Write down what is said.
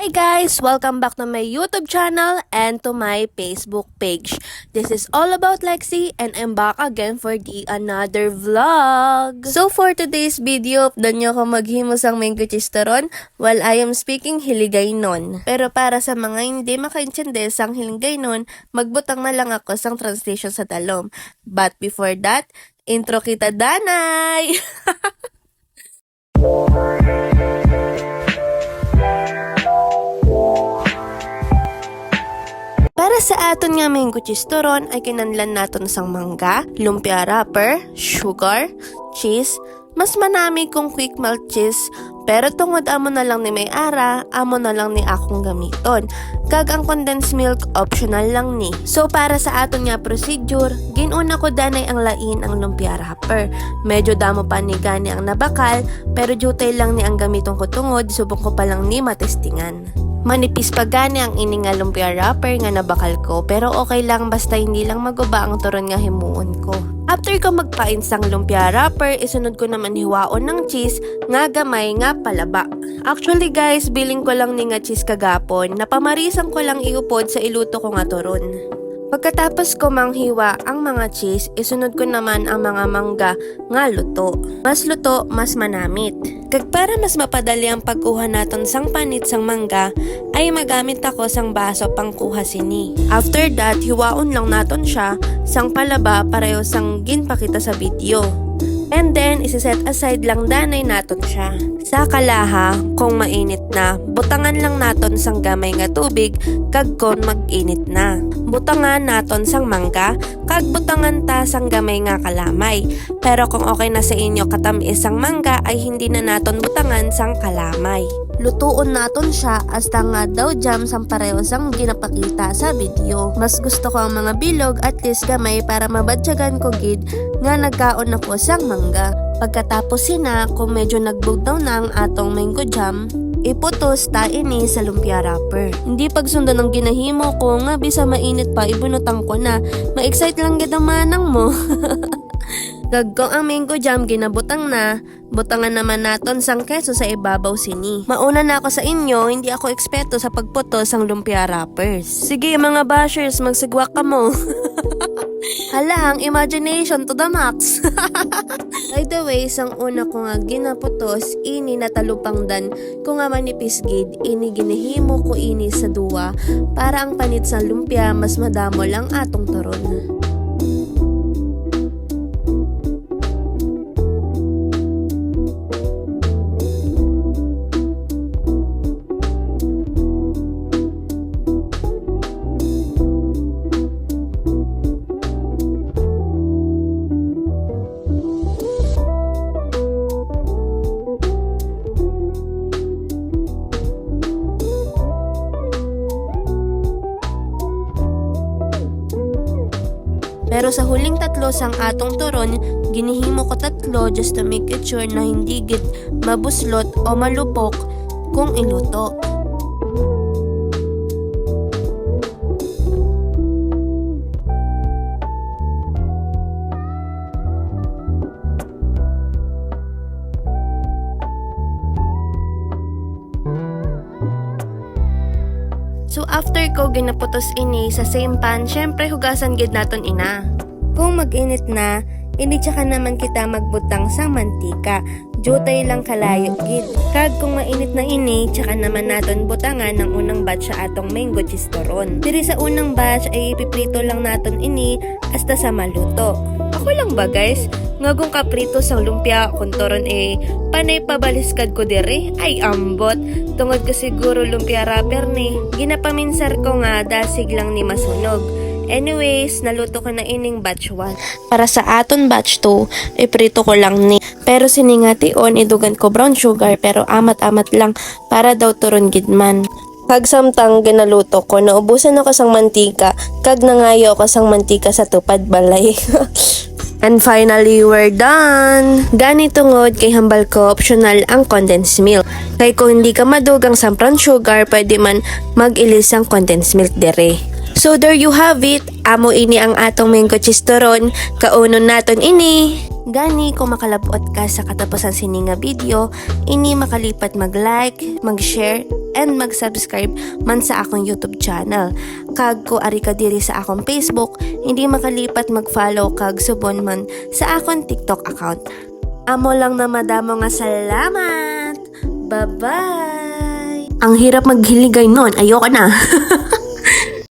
Hi guys! Welcome back to my YouTube channel and to my Facebook page. This is all about Lexi and I'm back again for another vlog. So for today's video, updan nyo ako maghimos ang mango chicharon while I am speaking Hiligaynon. Pero para sa mga hindi makaintindi sang Hiligaynon, magbutang na lang ako sang translation sa talom. But before that, intro kita danay! Para sa aton nga mango chicharon ay kinanlan naton sang mangga, lumpia wrapper, sugar, cheese, mas manami kung quick melt cheese, pero tungod amo na lang ni may ara, amo na lang ni akong gamiton. Kag ang condensed milk optional lang ni. So para sa aton nga procedure, ginuna ko danay ang lain ang lumpia wrapper. Medyo damo pa ni gani ang nabakal, pero jutay lang ni ang gamiton ko tungod, subok ko pa lang ni matestingan. Manipis pa gani ang ining nga lumpia wrapper nga nabakal ko, pero okay lang basta hindi lang maguba ang turon nga himuon ko. After ko magpain sang lumpia wrapper, isunod ko naman hiwaon ng cheese nga gamay nga palaba. Actually guys, biling ko lang ni nga cheese kagapon, napamarisan ko lang iupod sa iluto ko nga turon. Pagkatapos ko manghiwa ang mga cheese, isunod ko naman ang mga mangga nga luto. Mas luto, mas manamit. Kag para mas mapadali ang pagkuha naton sang panit sang mangga, ay magamit ako sang baso pangkuha sini. After that, hiwaon lang naton siya sang palaba pareho sang ginpakita sa video. And then, isiset aside lang danay naton siya. Sa kalaha, kung mainit na, butangan lang naton sang gamay nga tubig, kag kon mag-init na. Butangan naton sang mangga, kag butangan ta sang gamay nga kalamay. Pero kung okay na sa inyo katamis sang mangga, ay hindi na naton butangan sang kalamay. Lutuon naton siya hasta nga daw jam sang pareho sang ginapakita sa video. Mas gusto ko ang mga bilog at least gamay para mabadyagan ko gid nga nagkaon ako sang mangga. Pagkatapos sina, kung medyo nagbugdaw na ang atong mango jam, iputos ta ini sa lumpia wrapper. Hindi pagsundan ng ginahimo ko nga bisa mainit pa ibunotang ko na. Ma-excite lang gid ang manang mo. Gagkong ang mango jam ginabutang na, butangan naman naton sang keso sa ibabaw sini. Mauna na ako sa inyo, hindi ako eksperto sa pagputos sang lumpia wrappers. Sige mga bashers, magsigwa ka mo. Hala, ang imagination to the max. By the way, sang una ko nga ginaputos, ini natalupangdan ko nga manipis gid, ini ginahimo ko ini sa duwa para ang panit sa lumpia mas madamo lang atong turon. Pero sa huling tatlo sang atong turon, ginihimo ko tatlo just to make it sure na hindi gid mabuslot o malupok kung iluto. So after ko ginaputos ini sa same pan, syempre hugasan gid naton ina. Kung mag-init na, hindi tsaka naman kita magbutang sang mantika. Jutay lang kalayo gid. Kag kung mainit na ini, tsaka naman naton butangan ng unang batch sa atong mango chicharon. Diri sa unang batch ay ipiprito lang naton ini hasta sa maluto. Ako lang ba guys? Ngagong kaprito sang lumpia kung toron panay pabaliskad ko diri. Ay ambot. Tungod ko siguro lumpia wrapper ni. Ginapaminsar ko nga dasig lang ni masunog. Anyways, naluto ko na ining batch 1. Para sa aton batch 2, iprito ko lang ni. Pero siningation, idugan ko brown sugar pero amat-amat lang para daw turon gidman. Kag samtang ginaluto ko, naubusan ako sang mantika, kag nangayo ako sang mantika sa tupad balay. And finally, we're done! Gani tungod kay hambal ko optional ang condensed milk. Kay kung hindi ka madugang sa brown sugar, pwede man mag-ilis ang condensed milk dire. So there you have it, amo ini ang atong mango chicharon, kaunon naton ini. Gani kung makalabot ka sa katapusan sini nga video, ini makalipat mag-like, mag-share, and mag-subscribe man sa akong YouTube channel. Kag ko ari ka diri sa akong Facebook, hindi makalipat mag-follow kag subon man sa akong TikTok account. Amo lang na madamo nga salamat! Bye-bye! Ang hirap maghiligay nun, ayoko na.